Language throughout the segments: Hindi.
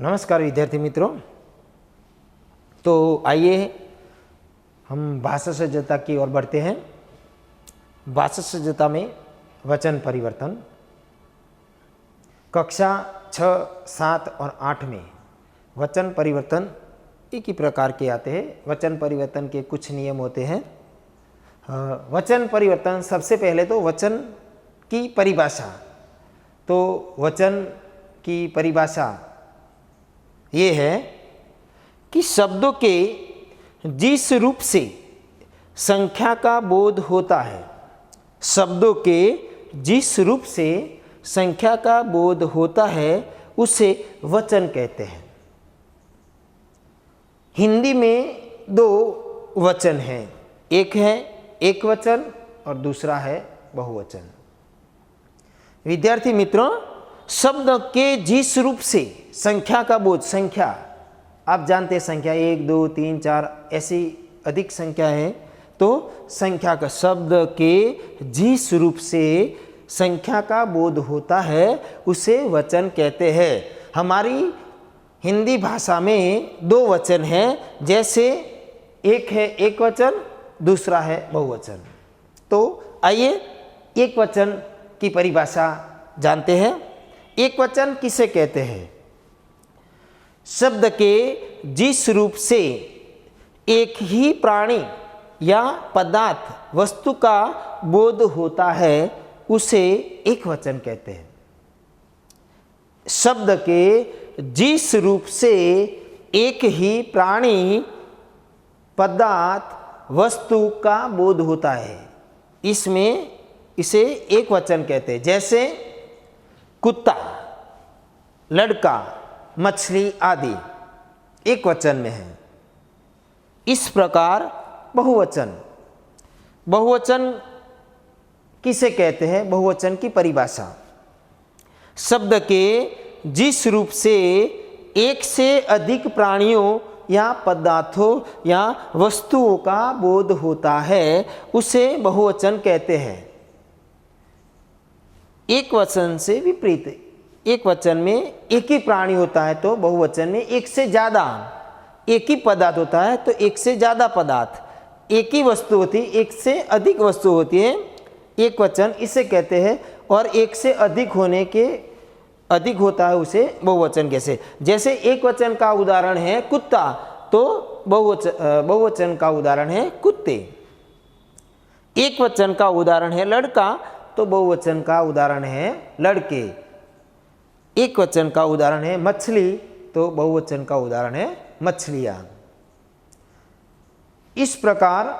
नमस्कार विद्यार्थी मित्रों। तो आइए हम भाषा सज्जता की ओर बढ़ते हैं। भाषा सज्जता में वचन परिवर्तन कक्षा 6, 7 और 8 में वचन परिवर्तन एक ही प्रकार के आते हैं। वचन परिवर्तन के कुछ नियम होते हैं। वचन परिवर्तन, सबसे पहले तो वचन की परिभाषा। तो वचन की परिभाषा ये है कि शब्दों के जिस रूप से संख्या का बोध होता है, शब्दों के जिस रूप से संख्या का बोध होता है उसे वचन कहते हैं। हिंदी में दो वचन हैं, एक है एक वचन और दूसरा है बहुवचन। विद्यार्थी मित्रों, शब्द के जिस रूप से संख्या का बोध, संख्या आप जानते हैं, संख्या 1, 2, 3, 4 ऐसी अधिक संख्या है। तो संख्या का, शब्द के जिस रूप से संख्या का बोध होता है उसे वचन कहते हैं। हमारी हिंदी भाषा में दो वचन हैं, जैसे एक है एक वचन, दूसरा है बहुवचन। तो आइए एक वचन की परिभाषा जानते हैं। एक वचन किसे कहते हैं? शब्द के जिस रूप से एक ही प्राणी या पदार्थ, वस्तु का बोध होता है उसे एक वचन कहते हैं। शब्द के जिस रूप से एक ही प्राणी, पदार्थ, वस्तु का बोध होता है, इसे एक वचन कहते हैं। जैसे कुत्ता, लड़का, मछली आदि एक वचन में है। इस प्रकार बहुवचन किसे कहते हैं? बहुवचन की परिभाषा, शब्द के जिस रूप से एक से अधिक प्राणियों या पदार्थों या वस्तुओं का बोध होता है उसे बहुवचन कहते हैं। एक वचन से विपरीत, एक वचन में एक ही प्राणी होता है तो बहुवचन में एक से ज़्यादा, एक ही पदार्थ होता है तो एक से ज़्यादा पदार्थ, एक ही वस्तु होती है, एक से अधिक वस्तु होती है, एक वचन इसे कहते हैं। और एक से अधिक होने के अधिक होता है उसे बहुवचन कैसे? जैसे एक वचन का उदाहरण है कुत्ता, तो बहुवचन का उदाहरण है कुत्ते। एक वचन का उदाहरण है लड़का, तो बहुवचन का उदाहरण है लड़के। एक वचन का उदाहरण है मछली, तो बहुवचन का उदाहरण है मछलियां। इस प्रकार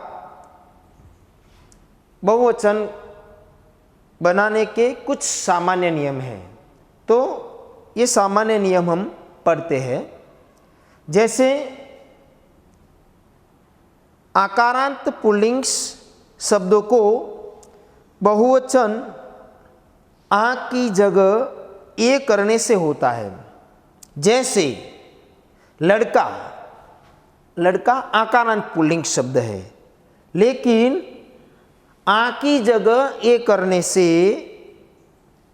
बहुवचन बनाने के कुछ सामान्य नियम हैं। तो ये सामान्य नियम हम पढ़ते हैं। जैसे आकारांत पुल्लिंग शब्दों को बहुवचन आ की जगह ए करने से होता है। जैसे लड़का, लड़का आकारांत पुल्लिंग शब्द है, लेकिन आ की जगह ए करने से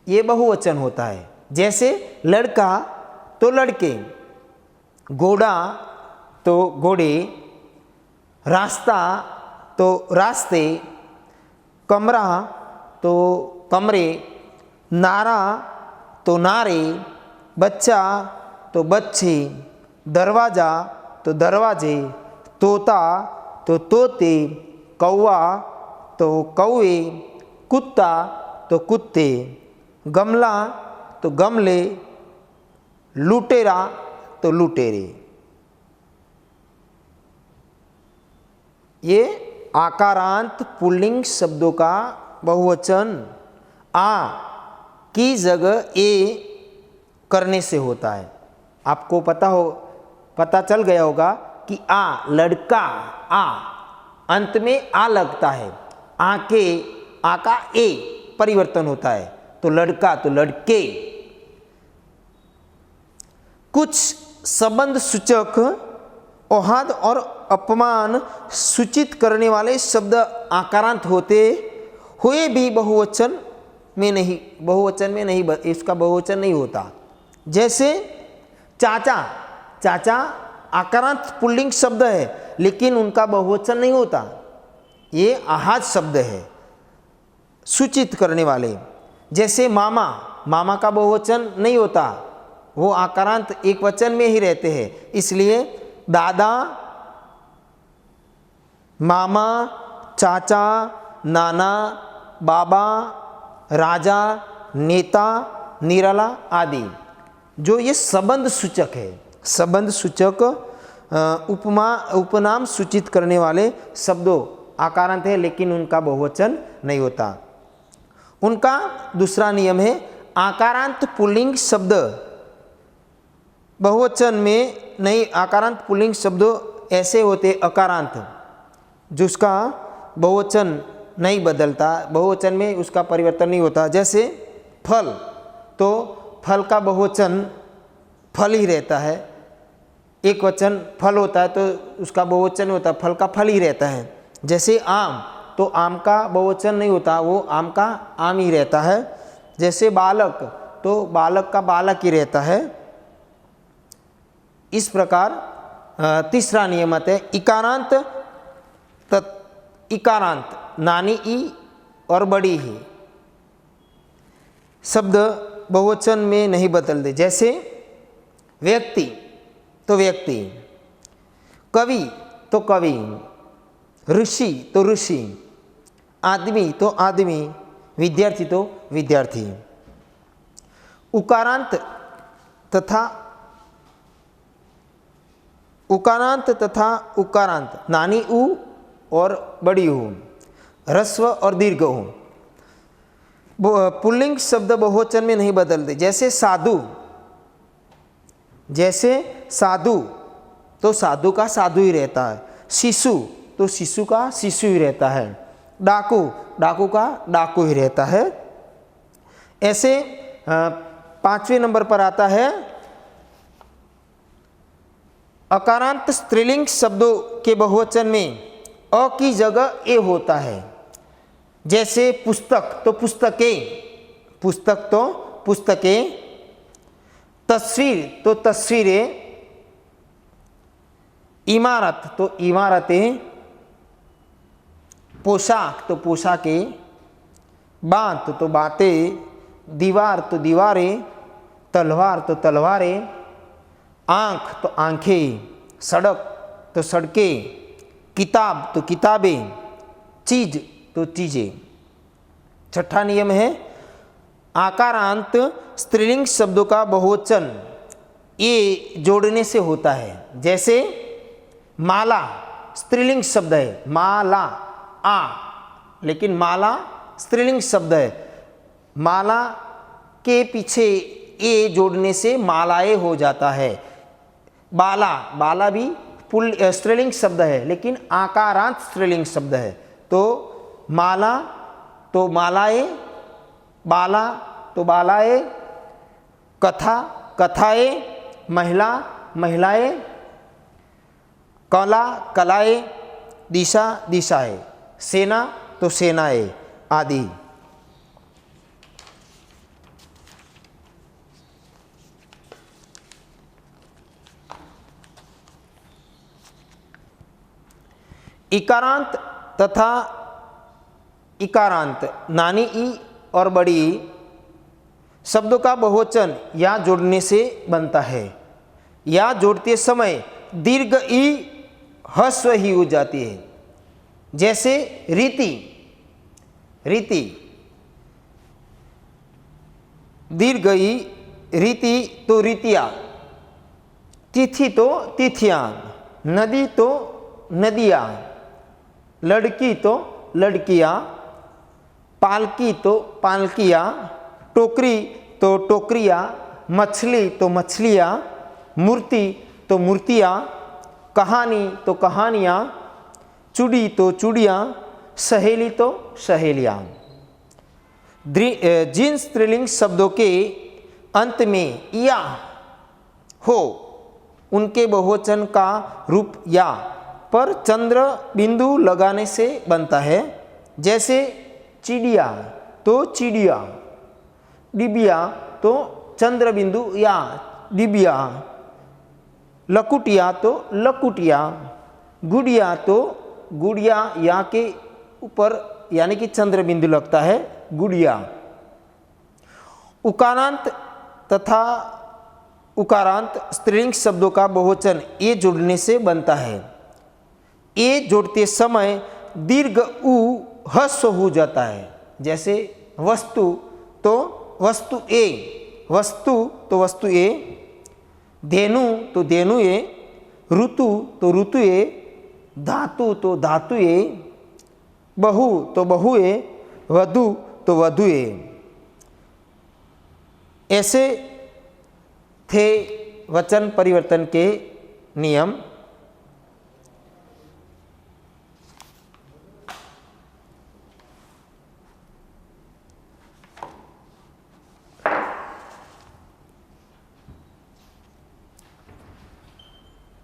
ये बहुवचन होता है। जैसे लड़का तो लड़के, घोड़ा तो घोड़े, रास्ता तो रास्ते, कमरा तो कमरे, नारा तो नारे, बच्चा तो बच्चे, दरवाज़ा तो दरवाजे, तोता तो तोते, कौवा तो कौवे, कुत्ता तो कुत्ते, गमला तो गमले, लुटेरा तो लुटेरे। ये आकारांत पुल्लिंग शब्दों का बहुवचन आ की जगह ए करने से होता है। आपको पता चल गया होगा कि आ, लड़का, आ अंत में आ लगता है, आ का ए परिवर्तन होता है, तो लड़का तो लड़के। कुछ संबंध सूचक, औहद और अपमान सूचित करने वाले शब्द आकारांत होते हुए भी बहुवचन में नहीं, इसका बहुवचन नहीं होता। जैसे चाचा, चाचा आकारांत पुल्लिंग शब्द है लेकिन उनका बहुवचन नहीं होता, ये आहाज शब्द है सूचित करने वाले। जैसे मामा, मामा का बहुवचन नहीं होता, वो आकारांत एक वचन में ही रहते हैं, इसलिए दादा, मामा, चाचा, नाना, बाबा, राजा, नेता, निराला आदि, जो ये संबंध सूचक है, संबंध सूचक उपनाम सूचित करने वाले शब्दों आकारांत है लेकिन उनका बहुवचन नहीं होता। उनका दूसरा नियम है आकारांत पुल्लिंग शब्द बहुवचन में नहीं, आकारांत पुल्लिंग शब्द ऐसे होते अकारांत जिसका बहुवचन नहीं बदलता, बहुवचन में उसका परिवर्तन नहीं होता। जैसे फल, तो फल का बहुवचन फल ही रहता है, एक वचन फल होता है तो उसका बहुवचन होता है, फल का फल ही रहता है। जैसे आम, तो आम का बहुवचन नहीं होता, वो आम का आम ही रहता है। जैसे बालक, तो बालक का बालक ही रहता है। इस प्रकार तीसरा नियम है इकारांत इकारांत, नानी ई और बड़ी ही शब्द बहुवचन में नहीं बदलते। जैसे व्यक्ति तो व्यक्ति, कवि तो कवि, ऋषि तो ऋषि, आदमी तो आदमी, विद्यार्थी तो विद्यार्थी। उकारांत तथा उकारांत, नानी ऊ और बड़ी ऊ, ह्रस्व और दीर्घ ऊ, पुल्लिंग शब्द बहुवचन में नहीं बदलते। जैसे साधु, जैसे साधु तो साधु का साधु ही रहता है, शिशु तो शिशु का शिशु ही रहता है, डाकू डाकू का डाकू ही रहता है। ऐसे 5वें नंबर पर आता है अकारांत स्त्रीलिंग शब्दों के बहुवचन में अ की जगह ए होता है। जैसे पुस्तक तो पुस्तकें, पुस्तक तो पुस्तकें, तस्वीर तो तस्वीरें, इमारत तो इमारतें, पोशाक तो पोशाकें, बात तो बातें, दीवार तो दीवारें, तलवार तो तलवारें, आँख तो आँखें, सड़क तो सड़कें, किताब तो किताबें, चीज तो चीज़ें। छठा नियम है आकारांत स्त्रीलिंग शब्दों का बहुवचन ए जोड़ने से होता है। जैसे माला स्त्रीलिंग शब्द है, माला आ, लेकिन माला स्त्रीलिंग शब्द है, माला के पीछे ए जोड़ने से मालाएं हो जाता है। बाला, बाला भी स्त्रीलिंग शब्द है लेकिन आकारांत स्त्रीलिंग शब्द है। तो माला तो मालाएं, बाला तो बालाएं, कथा कथाएं, महिला महिलाएं, कला कलाएं, दिशा दिशाएं, सेना तो सेनाएं आदि। इकारांत तथा इकारांत, नानी ई और बड़ी ई शब्दों का बहुवचन या जोड़ने से बनता है। या जोड़ते समय दीर्घ ई ह्रस्व ही हो जाती है। जैसे रीति, रीति दीर्घ ई, रीति तो रीतियाँ, तिथि तो तिथियाँ, नदी तो नदियाँ, लड़की तो लड़कियाँ, पालकी तो पालकियाँ, टोकरी तो टोकरियाँ, मछली तो मछलियाँ, मूर्ति तो मूर्तियाँ, कहानी तो कहानियाँ, चूड़ी तो चूड़ियाँ, सहेली तो सहेलियाँ। जिन स्त्रीलिंग शब्दों के अंत में या हो उनके बहुवचन का रूप या पर चंद्र बिंदु लगाने से बनता है। जैसे चिड़िया तो चिड़िया, डिबिया तो चंद्र बिंदु या डिबिया, लकुटिया तो लकुटिया, गुड़िया तो गुड़िया, या के ऊपर यानी कि चंद्र बिंदु लगता है, गुड़िया। उकारांत तथा उकारांत स्त्रीलिंग शब्दों का बहुवचन ए जोड़ने से बनता है। ए जोड़ते समय दीर्घ उ ह्रस्व हो जाता है। जैसे वस्तु तो वस्तु ए, वस्तु तो वस्तु ए, धेनु तो धेनु ए, ऋतु तो ऋतु ए, धातु तो धातु ए, बहु तो बहु ए, वधु तो वधु ए। ऐसे थे वचन परिवर्तन के नियम।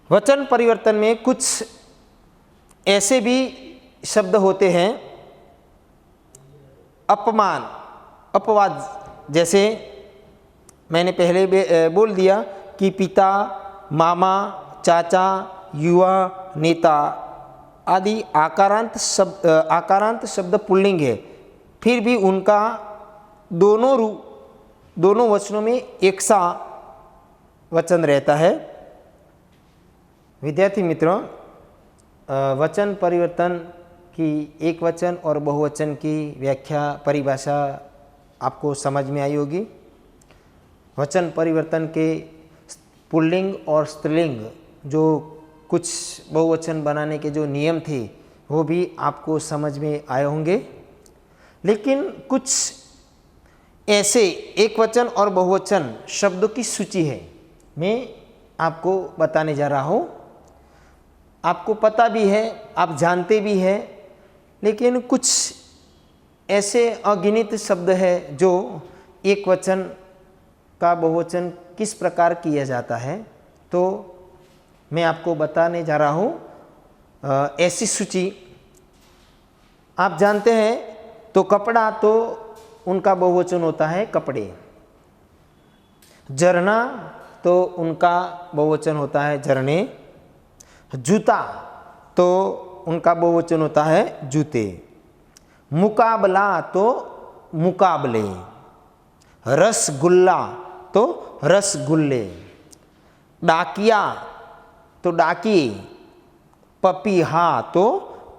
वचन परिवर्तन में कुछ ऐसे भी शब्द होते हैं अपमान, अपवाद। जैसे मैंने पहले बोल दिया कि पिता, मामा, चाचा, युवा, नेता आदि आकारांत शब्द पुल्लिंग है, फिर भी उनका दोनों वचनों में एक सा वचन रहता है। विद्यार्थी मित्रों, वचन परिवर्तन की एक वचन और बहुवचन की व्याख्या परिभाषा आपको समझ में आई होगी। वचन परिवर्तन के पुल्लिंग और स्त्रीलिंग जो कुछ बहुवचन बनाने के जो नियम थे वो भी आपको समझ में आए होंगे। लेकिन कुछ ऐसे एक वचन और बहुवचन शब्दों की सूची है, मैं आपको बताने जा रहा हूँ। आपको पता भी है, आप जानते भी हैं, लेकिन कुछ ऐसे अगिनत शब्द है जो एक वचन का बहुवचन किस प्रकार किया जाता है, तो मैं आपको बताने जा रहा हूँ ऐसी सूची। आप जानते हैं तो कपड़ा तो उनका बहुवचन होता है कपड़े, झरना तो उनका बहुवचन होता है झरने, जूता तो उनका बहुवचन होता है जूते, मुकाबला तो मुकाबले, रसगुल्ला तो रसगुल्ले, डाकिया तो डाकिए, पपीहा तो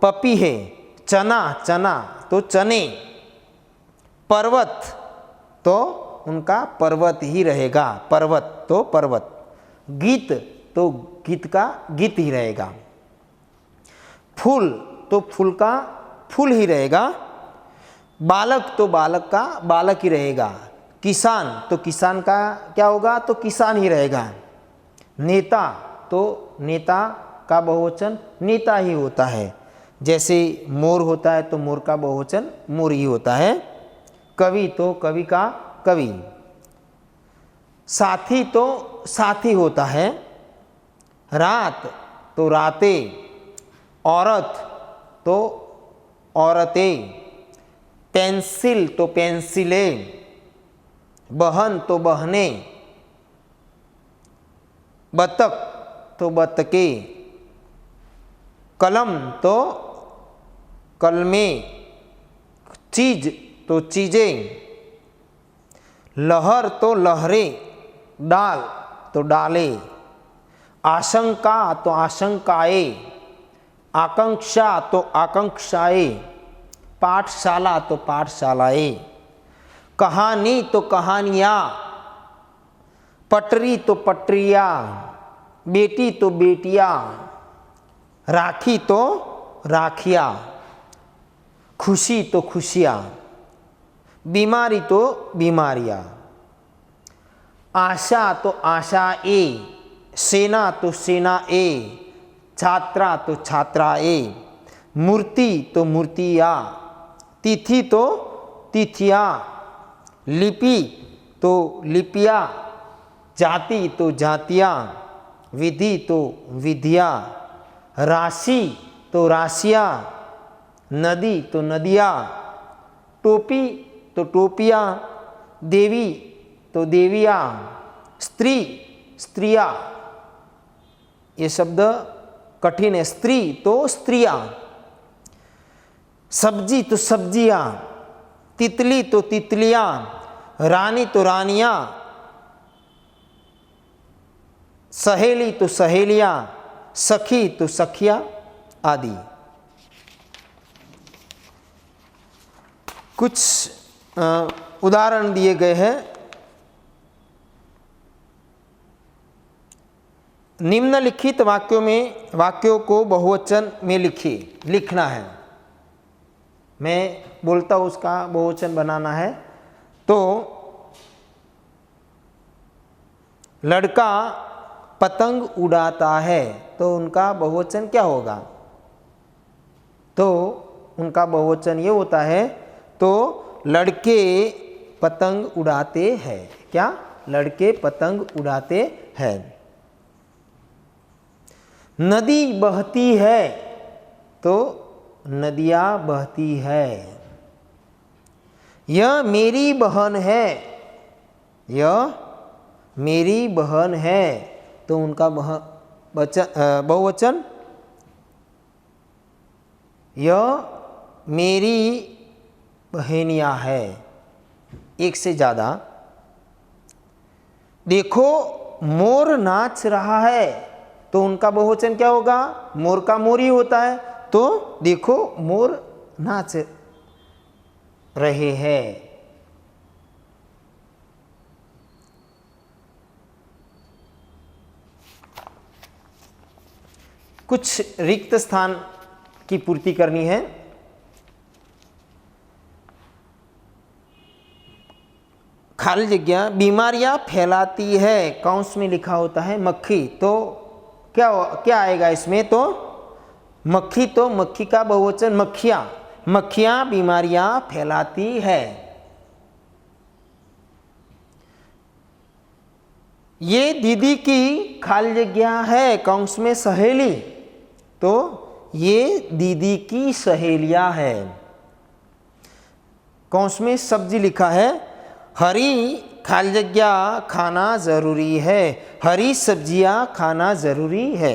पपीहे, चना चना तो चने, पर्वत तो उनका पर्वत ही रहेगा, पर्वत तो पर्वत, गीत तो गीत का गीत ही रहेगा, फूल तो फूल का फूल ही रहेगा, बालक तो बालक का बालक ही रहेगा, किसान तो किसान का क्या होगा, तो किसान ही रहेगा, नेता तो नेता का बहुवचन नेता ही होता है। जैसे मोर होता है तो मोर का बहुवचन मोर ही होता है, कवि तो कवि का कवि, साथी तो साथी होता है, रात तो रातें, औरत तो औरतें, पेंसिल तो पेंसिलें, बहन तो बहनें, बतख तो बतखें, कलम तो कलमें, चीज तो चीजें, लहर तो लहरें, डाल तो डालें, आशंका तो आशंकाएं, आकांक्षा तो आकांक्षाएं, पाठशाला तो पाठशालाएं, कहानी तो कहानियाँ, पटरी तो पटरियाँ, बेटी तो बेटियाँ, राखी तो राखियाँ, खुशी तो खुशियाँ, बीमारी तो बीमारियाँ, आशा तो आशाएं, सेना तो सेनाएं, छात्रा तो छात्राएं, मूर्ति तो मूर्तियाँ, तिथि तो तिथियाँ, लिपि तो लिपियाँ, जाति तो जातियाँ, विधि तो विधियाँ, राशि तो राशियाँ, नदी तो नदियाँ, टोपी तो टोपियाँ, देवी तो देवियाँ, स्त्री स्त्रियाँ, ये शब्द कठिन है। स्त्री तो स्त्रियां, सब्जी तो सब्जियां, तितली तो तितलियां, रानी तो रानियां, सहेली तो सहेलियां, सखी तो सखियां आदि। कुछ उदाहरण दिए गए हैं। निम्नलिखित वाक्यों को बहुवचन में लिखना है। मैं बोलता हूँ उसका बहुवचन बनाना है। तो लड़का पतंग उड़ाता है, तो उनका बहुवचन क्या होगा? तो उनका बहुवचन ये होता है, तो लड़के पतंग उड़ाते हैं। क्या? लड़के पतंग उड़ाते हैं। नदी बहती है, तो नदियां बहती है। यह मेरी बहन है, यह मेरी बहन है, तो उनका बहुवचन यह मेरी बहनियां है, एक से ज्यादा। देखो मोर नाच रहा है, तो उनका बहुवचन क्या होगा? मोर का मोर ही होता है, तो देखो मोर नाच रहे हैं। कुछ रिक्त स्थान की पूर्ति करनी है। खाली जगह बीमारियां फैलाती है, कौंस में लिखा होता है मक्खी, तो क्या आएगा इसमें? तो मक्खी, तो मक्खी का बहुवचन मक्खियां, मक्खियां बीमारियां फैलाती है। ये दीदी की खाली जगह है, कौंस में सहेली, तो ये दीदी की सहेलियां है। कौंस में सब्जी लिखा है, हरी खाली जगह खाना जरूरी है, हरी सब्जियां खाना जरूरी है।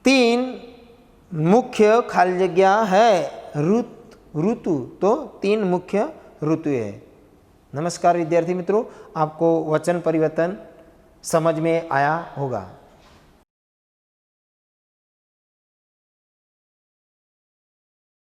3 मुख्य खाली जगह है ऋतु, तो 3 मुख्य ऋतु है। नमस्कार विद्यार्थी मित्रों, आपको वचन परिवर्तन समझ में आया होगा।